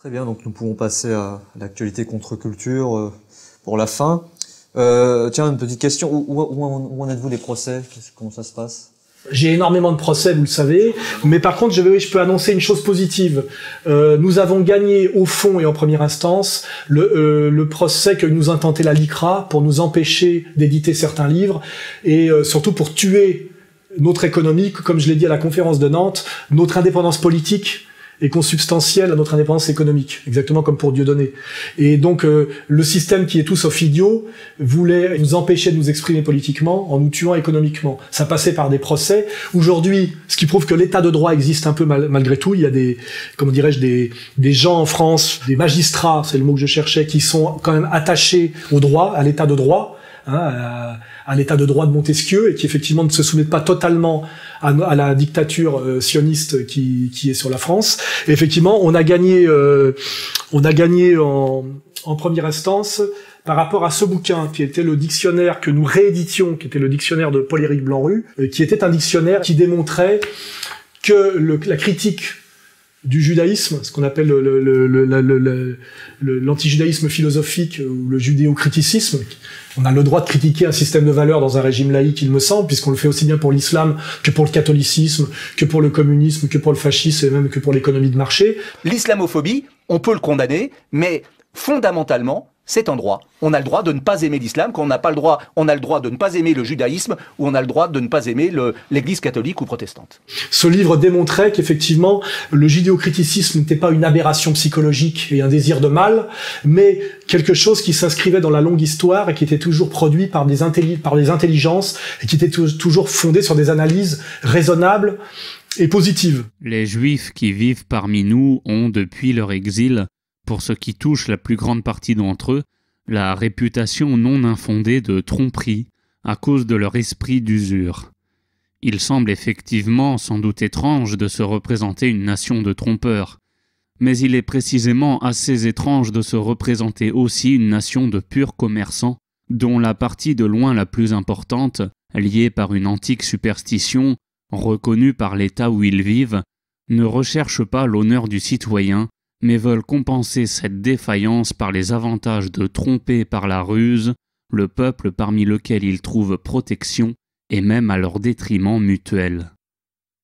Très bien, donc nous pouvons passer à l'actualité contre-culture pour la fin. Tiens, une petite question, où en êtes-vous des procès? Comment ça se passe? J'ai énormément de procès, vous le savez, mais par contre, je peux annoncer une chose positive. Nous avons gagné au fond et en première instance le procès que nous intentait la LICRA pour nous empêcher d'éditer certains livres et surtout pour tuer notre économie, comme je l'ai dit à la conférence de Nantes, notre indépendance politique est consubstantielle à notre indépendance économique, exactement comme pour Dieudonné. Et donc le système qui est tout sauf idiot voulait nous empêcher de nous exprimer politiquement en nous tuant économiquement. Ça passait par des procès. Aujourd'hui, ce qui prouve que l'état de droit existe un peu malgré tout. Il y a des, comment dirais-je, des gens en France, des magistrats, c'est le mot que je cherchais, qui sont quand même attachés au droit, à l'état de droit, hein, à l'état de droit de Montesquieu, et qui effectivement ne se soumettent pas totalement à la dictature sioniste qui est sur la France. Et effectivement, on a gagné en première instance par rapport à ce bouquin qui était le dictionnaire que nous rééditions, qui était le dictionnaire de Paul-Éric Blanru, qui était un dictionnaire qui démontrait que la critique du judaïsme, ce qu'on appelle l'antijudaïsme philosophique ou le judéo-criticisme. On a le droit de critiquer un système de valeurs dans un régime laïque, il me semble, puisqu'on le fait aussi bien pour l'islam que pour le catholicisme, que pour le communisme, que pour le fascisme et même que pour l'économie de marché. L'islamophobie, on peut le condamner, mais fondamentalement, c'est un droit. On a le droit de ne pas aimer l'islam, on a le droit de ne pas aimer le judaïsme, ou on a le droit de ne pas aimer l'église catholique ou protestante. Ce livre démontrait qu'effectivement, le judéo-criticisme n'était pas une aberration psychologique et un désir de mal, mais quelque chose qui s'inscrivait dans la longue histoire et qui était toujours produit par des intelligences et qui était toujours fondé sur des analyses raisonnables et positives. Les Juifs qui vivent parmi nous ont, depuis leur exil, pour ce qui touche la plus grande partie d'entre eux, la réputation non infondée de tromperie à cause de leur esprit d'usure. Il semble effectivement sans doute étrange de se représenter une nation de trompeurs, mais il est précisément assez étrange de se représenter aussi une nation de purs commerçants, dont la partie de loin la plus importante, liée par une antique superstition, reconnue par l'État où ils vivent, ne recherche pas l'honneur du citoyen, mais veulent compenser cette défaillance par les avantages de tromper par la ruse le peuple parmi lequel ils trouvent protection et même à leur détriment mutuel.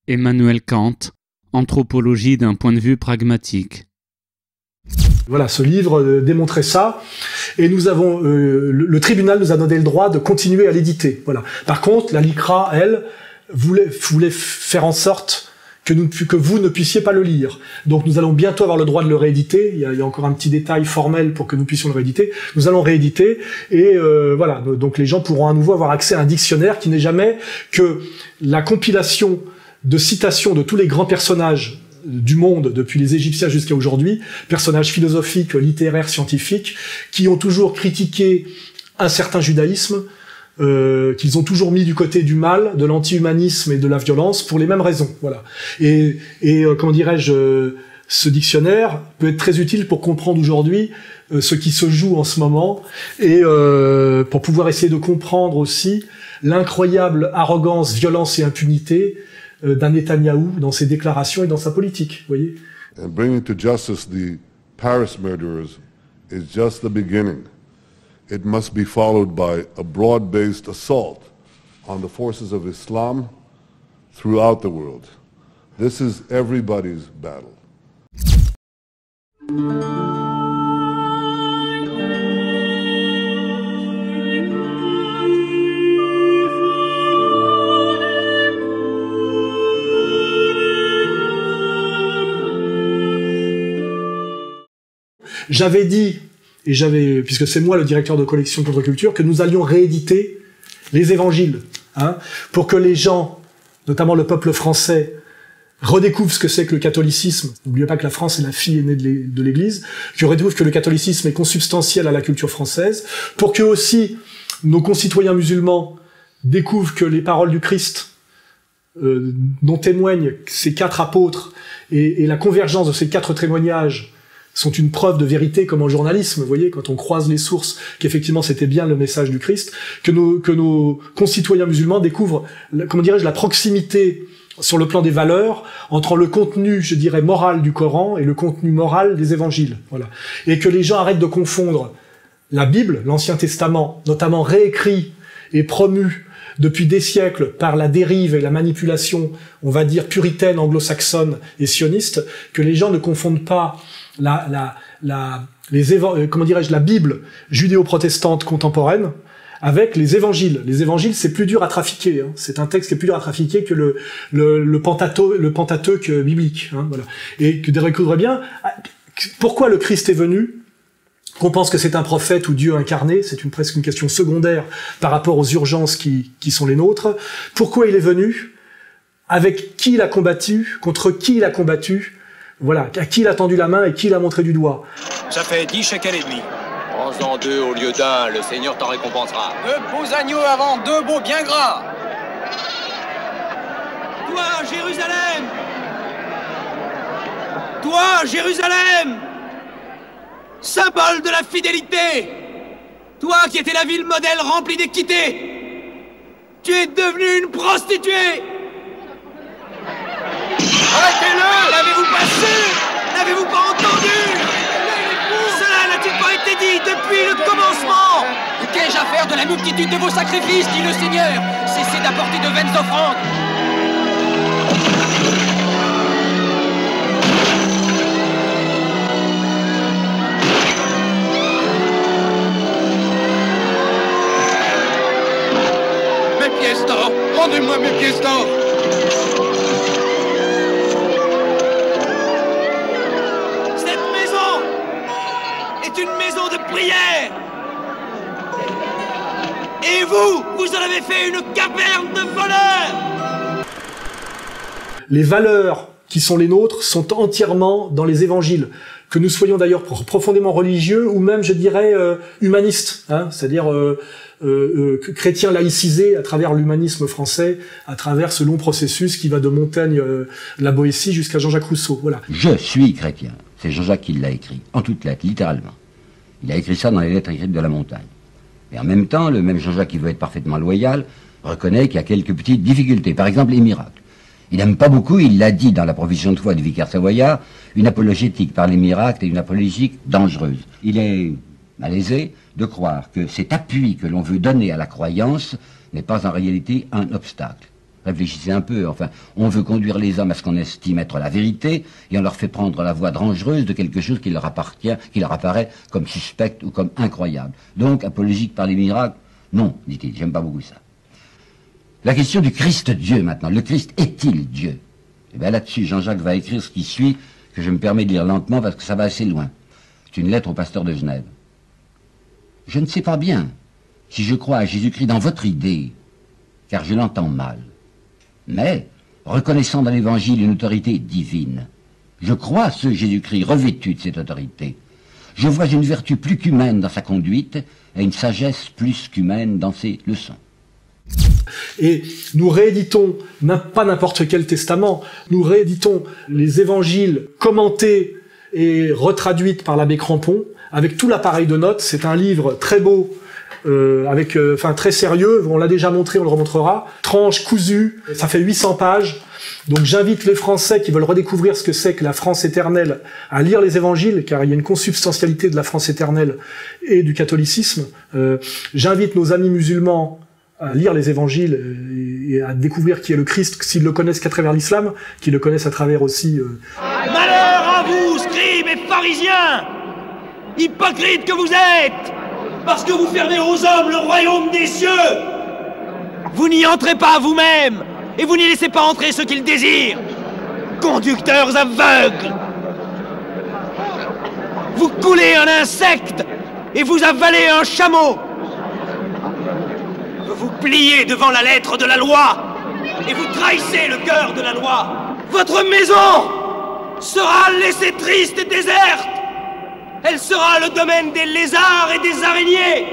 Emmanuel Kant, Anthropologie d'un point de vue pragmatique. Voilà, ce livre démontrait ça, et nous avons le tribunal nous a donné le droit de continuer à l'éditer. Voilà. Par contre, la LICRA, elle, voulait faire en sorte que vous ne puissiez pas le lire. Donc nous allons bientôt avoir le droit de le rééditer. Il y a encore un petit détail formel pour que nous puissions le rééditer. Nous allons rééditer et voilà. Donc les gens pourront à nouveau avoir accès à un dictionnaire qui n'est jamais que la compilation de citations de tous les grands personnages du monde, depuis les Égyptiens jusqu'à aujourd'hui, personnages philosophiques, littéraires, scientifiques, qui ont toujours critiqué un certain judaïsme, qu'ils ont toujours mis du côté du mal, de l'anti-humanisme et de la violence pour les mêmes raisons. Voilà. Et comment dirais-je, ce dictionnaire peut être très utile pour comprendre aujourd'hui ce qui se joue en ce moment et pour pouvoir essayer de comprendre aussi l'incroyable arrogance, violence et impunité d'un Netanyahou dans ses déclarations et dans sa politique. Vous voyez. And bringing to justice the Paris murderers is just the beginning. It must be followed by a broad-based assault on the forces of Islam throughout the world. This is everybody's battle. J'avais dit, puisque c'est moi le directeur de collection Contre-Culture, que nous allions rééditer les évangiles, hein, pour que les gens, notamment le peuple français, redécouvrent ce que c'est que le catholicisme. N'oubliez pas que la France est la fille aînée de l'Église, qui redécouvrent que le catholicisme est consubstantiel à la culture française, pour que aussi nos concitoyens musulmans découvrent que les paroles du Christ, dont témoignent ces 4 apôtres, et la convergence de ces 4 témoignages, sont une preuve de vérité comme en journalisme, vous voyez, quand on croise les sources, qu'effectivement c'était bien le message du Christ, que nos concitoyens musulmans découvrent, comment dirais-je, la proximité sur le plan des valeurs entre le contenu, je dirais, moral du Coran et le contenu moral des évangiles. Voilà. Et que les gens arrêtent de confondre la Bible, l'Ancien Testament, notamment réécrit et promu depuis des siècles par la dérive et la manipulation, on va dire, puritaine, anglo-saxonne et sioniste, que les gens ne confondent pas la Bible judéo-protestante contemporaine avec les évangiles. Les évangiles, c'est plus dur à trafiquer. Hein. C'est un texte qui est plus dur à trafiquer que le Pentateuque biblique. Hein, voilà. Et que de découvrir bien pourquoi le Christ est venu. Qu'on pense que c'est un prophète ou Dieu incarné, c'est presque une question secondaire par rapport aux urgences qui sont les nôtres. Pourquoi il est venu? Avec qui il a combattu? Contre qui il a combattu? Voilà, à qui il a tendu la main et qui il a montré du doigt. Ça fait 10 shekels et demi. Prends-en 2 au lieu d'1, le Seigneur t'en récompensera. 2 beaux agneaux avant, 2 beaux bien gras. Toi, Jérusalem! Toi, Jérusalem! Symbole de la fidélité! Toi qui étais la ville modèle remplie d'équité! Tu es devenue une prostituée! Arrêtez-le! L'avez-vous pas su? N'avez-vous pas entendu? Cela n'a-t-il pas été dit depuis le commencement? Qu'ai-je à faire de la multitude de vos sacrifices, dit le Seigneur? Cessez d'apporter de vaines offrandes! Pièces d'or! Rendez-moi mes pièces d'or! Cette maison est une maison de prière! Et vous en avez fait une caverne de voleurs! Les valeurs qui sont les nôtres sont entièrement dans les évangiles. Que nous soyons d'ailleurs profondément religieux ou même, je dirais, humanistes, hein, c'est-à-dire chrétiens laïcisés à travers l'humanisme français, à travers ce long processus qui va de Montaigne, la Boétie, jusqu'à Jean-Jacques Rousseau. Voilà. Je suis chrétien. C'est Jean-Jacques qui l'a écrit, en toutes lettres, littéralement. Il a écrit ça dans les lettres écrites de la montagne. Et en même temps, le même Jean-Jacques qui veut être parfaitement loyal reconnaît qu'il y a quelques petites difficultés. Par exemple, les miracles. Il n'aime pas beaucoup, il l'a dit dans la profession de foi du vicaire savoyard, une apologétique par les miracles et une apologétique dangereuse. Il est malaisé de croire que cet appui que l'on veut donner à la croyance n'est pas en réalité un obstacle. Réfléchissez un peu, enfin, on veut conduire les hommes à ce qu'on estime être la vérité, et on leur fait prendre la voie dangereuse de quelque chose qui leur appartient, qui leur apparaît comme suspect ou comme incroyable. Donc, apologique par les miracles, non, dit-il, j'aime pas beaucoup ça. La question du Christ Dieu maintenant. Le Christ est-il Dieu? Et bien là-dessus, Jean-Jacques va écrire ce qui suit, que je me permets de lire lentement parce que ça va assez loin. C'est une lettre au pasteur de Genève. Je ne sais pas bien si je crois à Jésus-Christ dans votre idée, car je l'entends mal. Mais, reconnaissant dans l'Évangile une autorité divine, je crois à ce Jésus-Christ revêtu de cette autorité. Je vois une vertu plus qu'humaine dans sa conduite et une sagesse plus qu'humaine dans ses leçons. Et nous rééditons, pas n'importe quel testament, nous rééditons les évangiles commentés et retraduites par l'abbé Crampon, avec tout l'appareil de notes. C'est un livre très beau, très sérieux, on l'a déjà montré, on le remontrera, tranche cousue, ça fait 800 pages. Donc j'invite les Français qui veulent redécouvrir ce que c'est que la France éternelle à lire les évangiles, car il y a une consubstantialité de la France éternelle et du catholicisme. J'invite nos amis musulmans à lire les évangiles et à découvrir qui est le Christ, s'ils le connaissent qu'à travers l'islam, qu'ils le connaissent à travers aussi... Malheur à vous, scribes et pharisiens, hypocrites que vous êtes, parce que vous fermez aux hommes le royaume des cieux. Vous n'y entrez pas vous-même, et vous n'y laissez pas entrer ceux qui le désirent. Conducteurs aveugles. Vous coulez un insecte, et vous avalez un chameau. Vous pliez devant la lettre de la loi, et vous trahissez le cœur de la loi. Votre maison sera laissée triste et déserte. Elle sera le domaine des lézards et des araignées.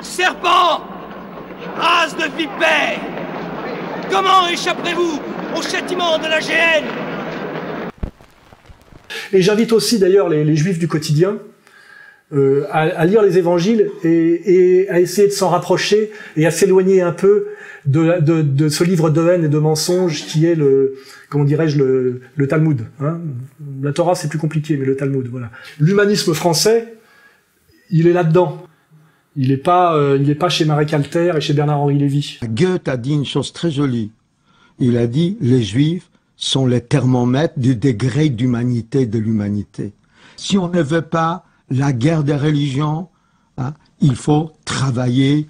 Serpents, race de vipères, comment échapperez-vous au châtiment de la géhenne? Et j'invite aussi d'ailleurs les juifs du quotidien à lire les évangiles et à essayer de s'en rapprocher et à s'éloigner un peu de ce livre de haine et de mensonges qui est comment dirais-je, le Talmud. Hein. La Torah c'est plus compliqué, mais le Talmud, voilà. L'humanisme français, il est là-dedans. Il est pas chez Marek Alter et chez Bernard-Henri Lévy. Goethe a dit une chose très jolie. Il a dit, les Juifs sont les thermomètres du degré d'humanité de l'humanité. Si on ne veut pas la guerre des religions, hein, il faut travailler.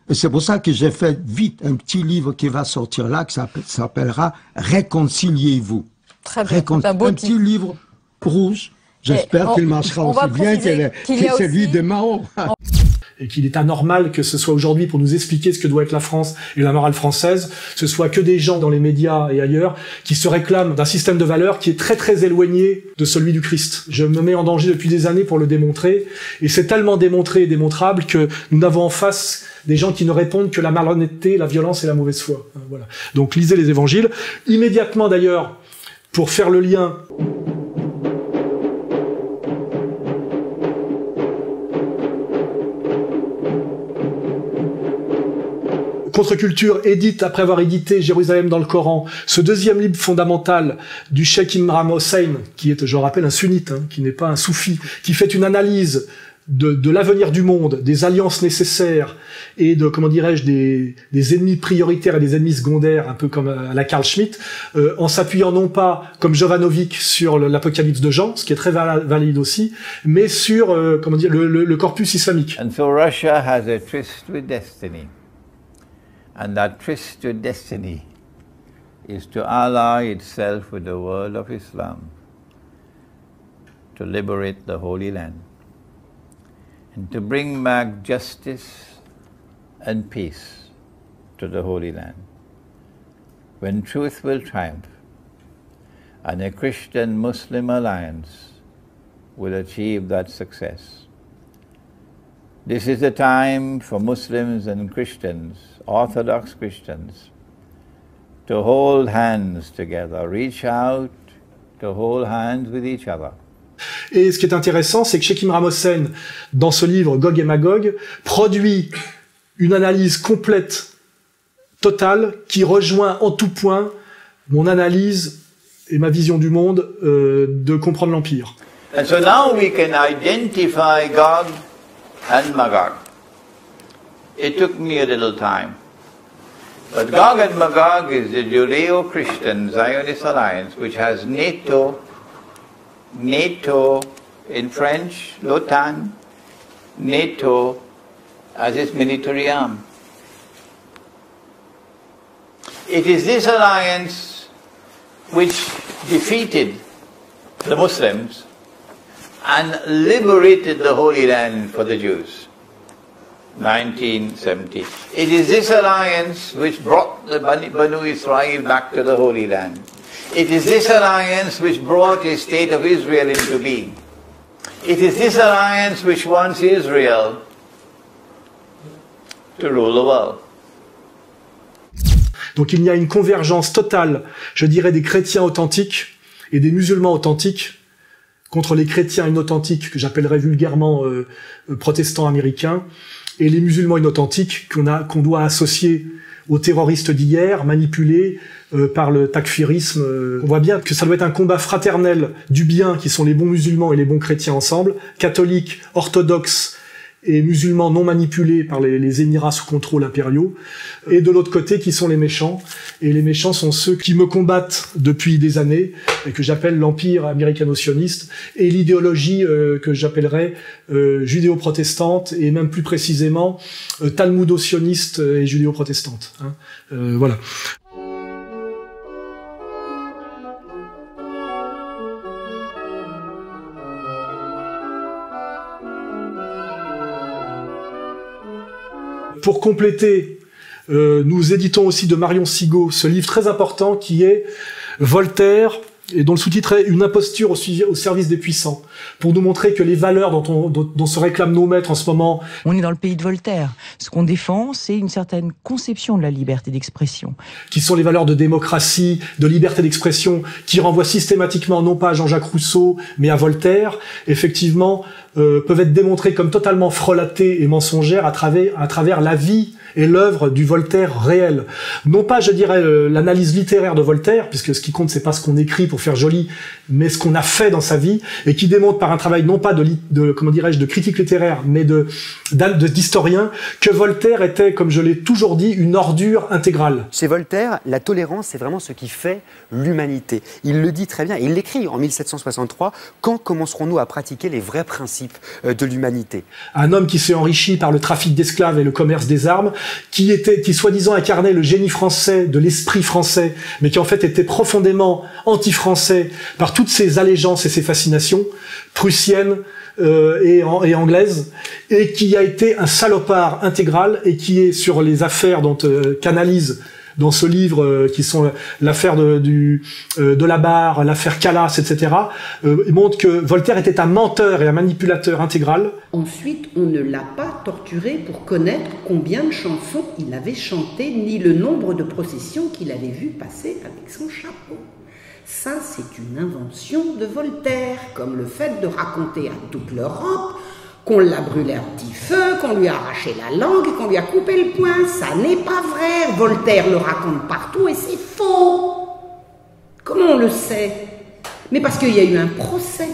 Et c'est pour ça que j'ai fait vite un petit livre qui va sortir là, qui s'appellera « Réconciliez-vous ». Très bien, Un petit livre rouge. J'espère qu'il marchera aussi bien que celui de Mao. Et qu'il est anormal que ce soit aujourd'hui, pour nous expliquer ce que doit être la France et la morale française, ce soit que des gens dans les médias et ailleurs qui se réclament d'un système de valeurs qui est très très éloigné de celui du Christ. Je me mets en danger depuis des années pour le démontrer, et c'est tellement démontré et démontrable que nous n'avons en face des gens qui ne répondent que la malhonnêteté, la violence et la mauvaise foi. Voilà. Donc lisez les évangiles. Immédiatement d'ailleurs, pour faire le lien... Contre-culture édite, après avoir édité Jérusalem dans le Coran, ce deuxième livre fondamental du Cheikh Imran Hossein, qui est, je rappelle, un sunnite, hein, qui n'est pas un soufi, qui fait une analyse de l'avenir du monde, des alliances nécessaires et de, comment dirais-je, des ennemis prioritaires et des ennemis secondaires, un peu comme à la Carl Schmitt, en s'appuyant non pas, comme Jovanovic, sur l'Apocalypse de Jean, ce qui est très valide aussi, mais sur, comment dire, le corpus islamique. And so Russia has a tryst with destiny. And that tryst with destiny is to ally itself with the world of Islam, to liberate the Holy Land, and to bring back justice and peace to the Holy Land, when truth will triumph, and a Christian-Muslim alliance will achieve that success. This is the time for Muslims and Christians, Orthodox Christians, to hold hands together, reach out, to hold hands with each other. Et ce qui est intéressant, c'est que Cheikh Imran Hossein, dans ce livre Gog et Magog, produit une analyse complète, totale, qui rejoint en tout point mon analyse et ma vision du monde de comprendre l'Empire. And so now we can identify Gog and Magog. It took me a little time. But Gog and Magog is the Judeo-Christian Zionist alliance, which has NATO in French, l'OTAN, NATO as its military arm. It is this alliance which defeated the Muslims and liberated the Holy Land for the Jews. 1970. It is this alliance which brought the Banu Israel back to the Holy Land. It is this alliance which brought a state of Israel into being. It is this alliance which wants Israel to rule the world. Donc il y a une convergence totale, je dirais, des chrétiens authentiques et des musulmans authentiques contre les chrétiens inauthentiques, que j'appellerais vulgairement protestants américains, et les musulmans inauthentiques qu'on doit associer aux terroristes d'hier, manipulés par le takfirisme. On voit bien que ça doit être un combat fraternel du bien, qui sont les bons musulmans et les bons chrétiens ensemble, catholiques, orthodoxes et musulmans non manipulés par les Émirats sous contrôle impériaux, et de l'autre côté qui sont les méchants. Et les méchants sont ceux qui me combattent depuis des années, et que j'appelle l'empire américano-sioniste, et l'idéologie que j'appellerais judéo-protestante, et même plus précisément talmudo-sioniste et judéo-protestante. Hein. Voilà. Pour compléter, nous éditons aussi de Marion Sigaud ce livre très important qui est Voltaire, et dont le sous-titre est « Une imposture au service des puissants », pour nous montrer que les valeurs dont se réclament nos maîtres en ce moment... On est dans le pays de Voltaire. Ce qu'on défend, c'est une certaine conception de la liberté d'expression. Qui sont les valeurs de démocratie, de liberté d'expression, qui renvoient systématiquement non pas à Jean-Jacques Rousseau, mais à Voltaire, effectivement, peuvent être démontrées comme totalement frelatées et mensongères à travers la vie et l'œuvre du Voltaire réel. Non pas, je dirais, l'analyse littéraire de Voltaire, puisque ce qui compte, c'est pas ce qu'on écrit pour faire joli, mais ce qu'on a fait dans sa vie, et qui démontre par un travail non pas de critique littéraire, mais d'historien, que Voltaire était, comme je l'ai toujours dit, une ordure intégrale. Chez Voltaire, la tolérance, c'est vraiment ce qui fait l'humanité. Il le dit très bien, il l'écrit en 1763, quand commencerons-nous à pratiquer les vrais principes de l'humanité? Un homme qui s'est enrichi par le trafic d'esclaves et le commerce des armes, qui soi-disant incarnait le génie français, de l'esprit français, mais qui en fait était profondément anti-français par toutes ses allégeances et ses fascinations, prussiennes et anglaises, et qui a été un salopard intégral, et qui est sur les affaires dont qu'analyse dans ce livre, qui sont l'affaire de la Barre, l'affaire Calas, etc., montre que Voltaire était un menteur et un manipulateur intégral. Ensuite, on ne l'a pas torturé pour connaître combien de chansons il avait chantées, ni le nombre de processions qu'il avait vues passer avec son chapeau. Ça, c'est une invention de Voltaire, comme le fait de raconter à toute l'Europe qu'on l'a brûlé à petit feu, qu'on lui a arraché la langue, qu'on lui a coupé le poing. Ça n'est pas vrai. Voltaire le raconte partout et c'est faux. Comment on le sait? Mais parce qu'il y a eu un procès.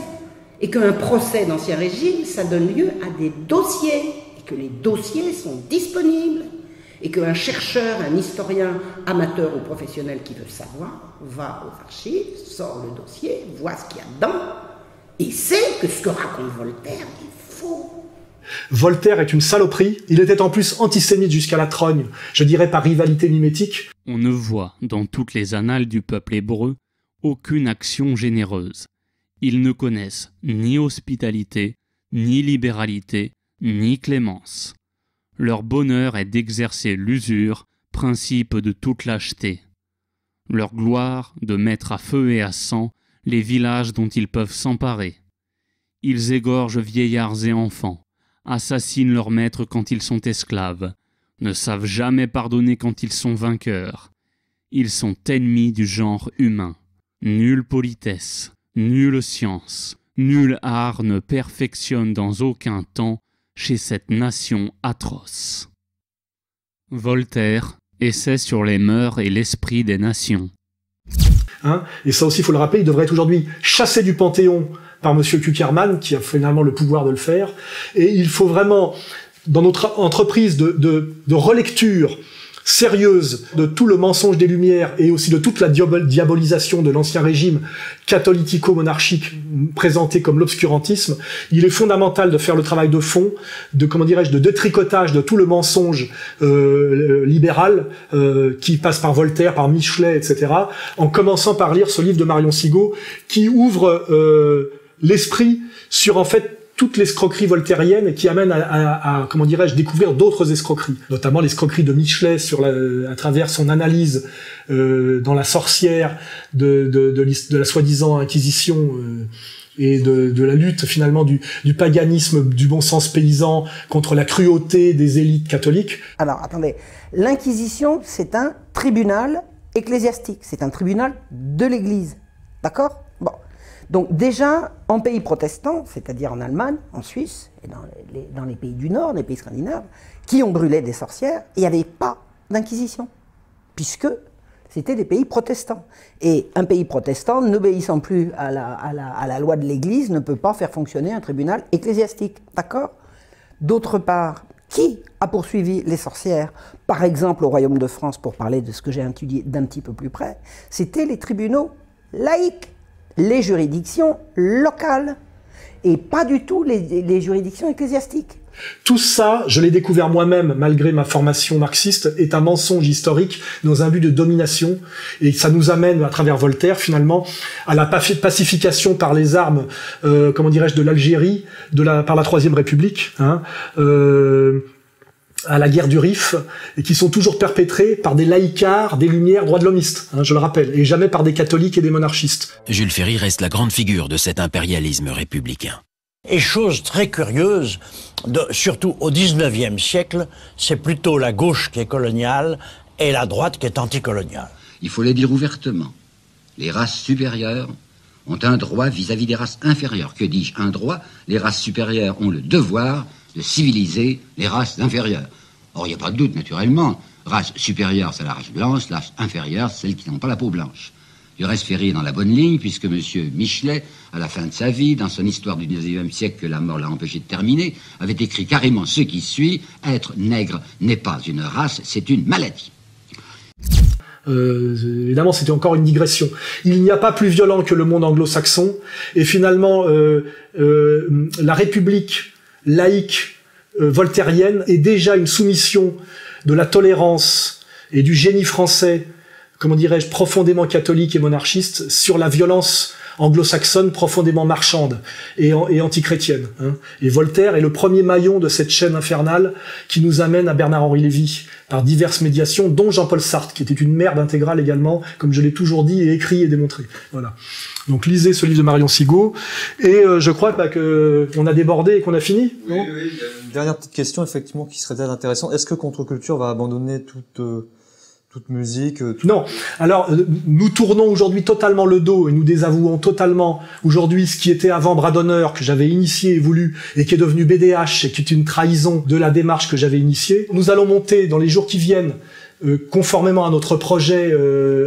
Et qu'un procès d'Ancien Régime, ça donne lieu à des dossiers. Et que les dossiers sont disponibles. Et qu'un chercheur, un historien amateur ou professionnel qui veut savoir, va aux archives, sort le dossier, voit ce qu'il y a dedans, et sait que ce que raconte Voltaire est faux. Voltaire est une saloperie. Il était en plus antisémite jusqu'à la trogne, je dirais par rivalité mimétique. On ne voit, dans toutes les annales du peuple hébreu, aucune action généreuse. Ils ne connaissent ni hospitalité, ni libéralité, ni clémence. Leur bonheur est d'exercer l'usure, principe de toute lâcheté. Leur gloire de mettre à feu et à sang les villages dont ils peuvent s'emparer. Ils égorgent vieillards et enfants, assassinent leurs maîtres quand ils sont esclaves, ne savent jamais pardonner quand ils sont vainqueurs. Ils sont ennemis du genre humain. Nulle politesse, nulle science, nul art ne perfectionne dans aucun temps chez cette nation atroce. Voltaire, Essai sur les mœurs et l'esprit des nations. Et ça aussi, il faut le rappeler, il devrait être aujourd'hui chassé du Panthéon par Monsieur Kuckerman, qui a finalement le pouvoir de le faire. Et il faut vraiment, dans notre entreprise de relecture sérieuse de tout le mensonge des Lumières et aussi de toute la diabolisation de l'ancien régime catholico-monarchique présenté comme l'obscurantisme, il est fondamental de faire le travail de fond, de détricotage de tout le mensonge libéral qui passe par Voltaire, par Michelet, etc., en commençant par lire ce livre de Marion Sigaud qui ouvre l'esprit sur en fait toute l'escroquerie voltairienne et qui amène à découvrir d'autres escroqueries, notamment l'escroquerie de Michelet à travers son analyse dans La Sorcière de la soi-disant Inquisition et de la lutte finalement du paganisme, du bon sens paysan contre la cruauté des élites catholiques. Alors attendez, l'Inquisition c'est un tribunal ecclésiastique, c'est un tribunal de l'Église, d'accord? Bon. Donc déjà, en pays protestants, c'est-à-dire en Allemagne, en Suisse, et dans les pays du Nord, les pays scandinaves, qui ont brûlé des sorcières, il n'y avait pas d'inquisition, puisque c'était des pays protestants. Et un pays protestant, n'obéissant plus à la loi de l'Église, ne peut pas faire fonctionner un tribunal ecclésiastique, d'accord? D'autre part, qui a poursuivi les sorcières, par exemple au Royaume de France, pour parler de ce que j'ai étudié d'un petit peu plus près, c'était les tribunaux laïques. Les juridictions locales, et pas du tout les juridictions ecclésiastiques. Tout ça, je l'ai découvert moi-même, malgré ma formation marxiste, est un mensonge historique dans un but de domination, et ça nous amène, à travers Voltaire, finalement, à la pacification par les armes, de l'Algérie, par la Troisième République, à la guerre du Rif, et qui sont toujours perpétrés par des laïcards, des lumières, droits de l'hommistes, hein, je le rappelle, et jamais par des catholiques et des monarchistes. Jules Ferry reste la grande figure de cet impérialisme républicain. Et chose très curieuse, surtout au XIXe siècle, c'est plutôt la gauche qui est coloniale et la droite qui est anticoloniale. Il faut le dire ouvertement. Les races supérieures ont un droit vis-à-vis des races inférieures. Que dis-je? Un droit. Les races supérieures ont le devoir de civiliser les races inférieures. Or, il n'y a pas de doute, naturellement. Race supérieure, c'est la race blanche. Race inférieure, c'est celles qui n'ont pas la peau blanche. Du reste, Ferry est dans la bonne ligne, puisque M. Michelet, à la fin de sa vie, dans son histoire du XIXe siècle que la mort l'a empêché de terminer, avait écrit carrément ce qui suit: être nègre n'est pas une race, c'est une maladie. Évidemment, c'était encore une digression. Il n'y a pas plus violent que le monde anglo-saxon, et finalement, la République laïque voltairienne est déjà une soumission de la tolérance et du génie français, comment dirais-je, profondément catholique et monarchiste, sur la violence anglo-saxonne profondément marchande et antichrétienne. Hein. Et Voltaire est le premier maillon de cette chaîne infernale qui nous amène à Bernard-Henri Lévy par diverses médiations, dont Jean-Paul Sartre, qui était une merde intégrale également, comme je l'ai toujours dit et écrit et démontré. Voilà. Donc lisez ce livre de Marion Sigaud, et je crois que on a débordé et qu'on a fini. Oui, oui, il y a une dernière petite question effectivement qui serait très intéressante. Est-ce que Contre-Culture va abandonner toute musique Non. Alors, nous tournons aujourd'hui totalement le dos et nous désavouons totalement aujourd'hui ce qui était avant Bras d'honneur, que j'avais initié et voulu, et qui est devenu BDH, et qui est une trahison de la démarche que j'avais initiée. Nous allons monter dans les jours qui viennent, conformément à notre projet,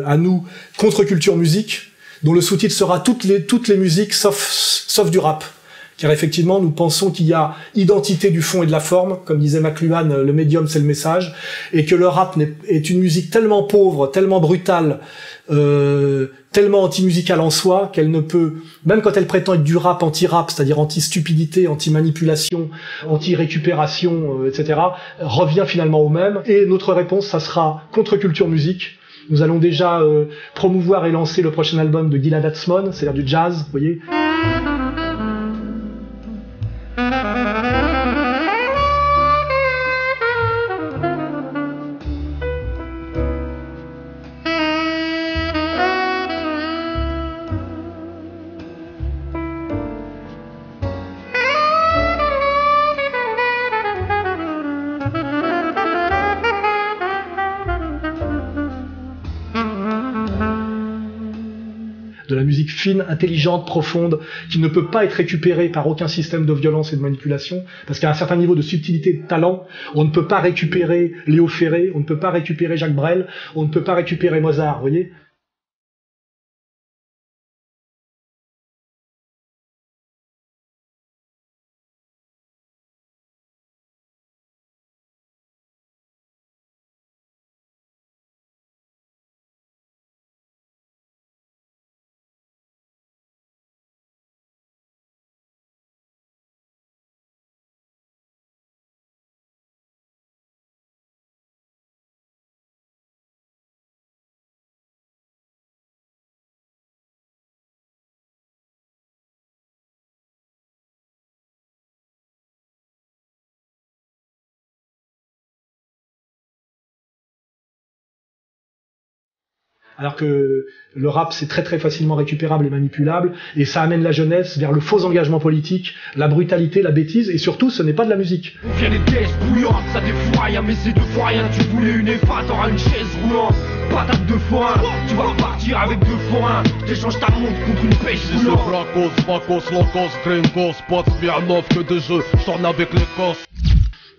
à nous, Contre-Culture Musique, dont le sous-titre sera toutes les musiques sauf du rap. Car effectivement, nous pensons qu'il y a identité du fond et de la forme, comme disait McLuhan, le médium c'est le message, et que le rap est une musique tellement pauvre, tellement brutale, tellement anti-musicale en soi, qu'elle ne peut, même quand elle prétend être du rap anti-rap, c'est-à-dire anti-stupidité, anti-manipulation, anti-récupération, etc., revient finalement au même. Et notre réponse, ça sera Contre-Culture Musique. Nous allons déjà promouvoir et lancer le prochain album de Gilad Atzmon, c'est-à-dire du jazz, vous voyez. De la musique fine, intelligente, profonde, qui ne peut pas être récupérée par aucun système de violence et de manipulation, parce qu'à un certain niveau de subtilité et de talent, on ne peut pas récupérer Léo Ferré, on ne peut pas récupérer Jacques Brel, on ne peut pas récupérer Mozart, vous voyez. Alors que le rap, c'est très très facilement récupérable et manipulable, et ça amène la jeunesse vers le faux engagement politique, la brutalité, la bêtise, et surtout, ce n'est pas de la musique. On vient des caisses bouillantes, ça défouraille, mais c'est deux fois rien. Tu voulais une F1, t'auras une chaise roulante. Patate de foin, tu vas partir avec deux forains. T'échanges ta montre contre une pêche boulante. Flacos, Vacos, Locos, Gringos, pas de Smirnov que de jeux, je tourne avec les cosses.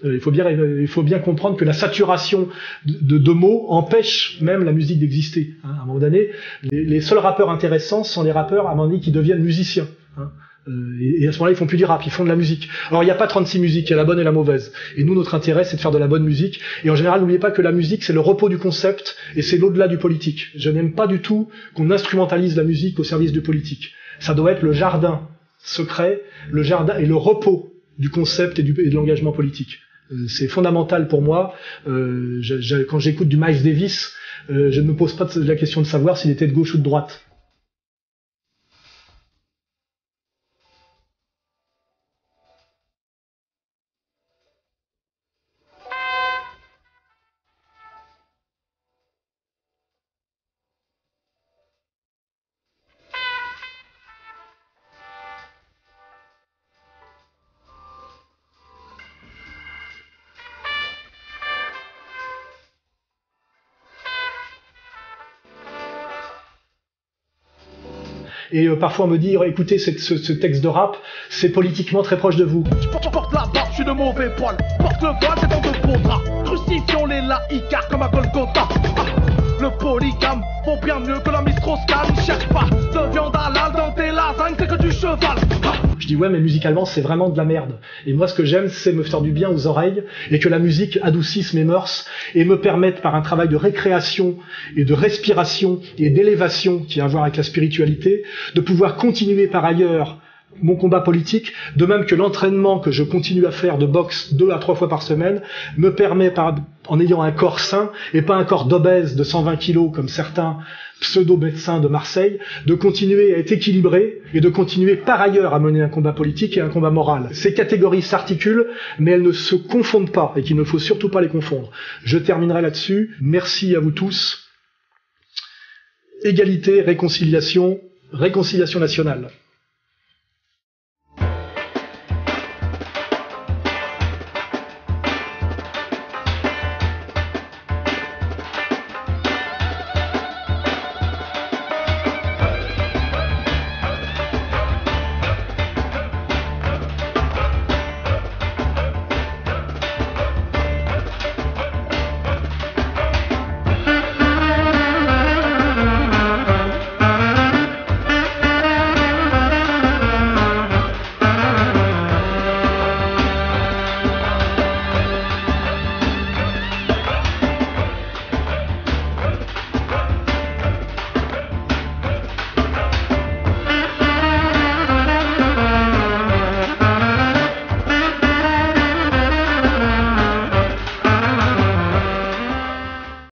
Il faut bien comprendre que la saturation de mots empêche même la musique d'exister. Hein. À un moment donné, les seuls rappeurs intéressants sont les rappeurs, à un moment donné, qui deviennent musiciens. Hein. Et à ce moment-là, ils font plus du rap, ils font de la musique. Alors, il n'y a pas 36 musiques, il y a la bonne et la mauvaise. Et nous, notre intérêt, c'est de faire de la bonne musique. Et en général, n'oubliez pas que la musique, c'est le repos du concept, et c'est l'au-delà du politique. Je n'aime pas du tout qu'on instrumentalise la musique au service du politique. Ça doit être le jardin secret, le jardin et le repos du concept et de l'engagement politique. C'est fondamental pour moi. Quand j'écoute du Miles Davis, je ne me pose pas la question de savoir s'il était de gauche ou de droite. et parfois on me dit écoutez ce texte de rap, c'est politiquement très proche de vous. Je porte la barbe, je suis de mauvais poil. Porte le voile, c'est dans de beaux draps. Crucifions les laïcars comme à Golgotha. Le polygame vaut bien mieux que la Mistrauss-Kahn. Cherche pas de viande halal dans tes lasagnes, c'est que du cheval. Je dis ouais, mais musicalement c'est vraiment de la merde. Et moi ce que j'aime c'est me faire du bien aux oreilles et que la musique adoucisse mes mœurs et me permette par un travail de récréation et de respiration et d'élévation qui a à voir avec la spiritualité de pouvoir continuer par ailleurs mon combat politique, de même que l'entraînement que je continue à faire de boxe 2 à 3 fois par semaine me permet, en ayant un corps sain et pas un corps d'obèse de 120 kilos comme certains pseudo-médecins de Marseille, de continuer à être équilibré et de continuer par ailleurs à mener un combat politique et un combat moral. Ces catégories s'articulent, mais elles ne se confondent pas et qu'il ne faut surtout pas les confondre. Je terminerai là-dessus. Merci à vous tous. Égalité, réconciliation nationale.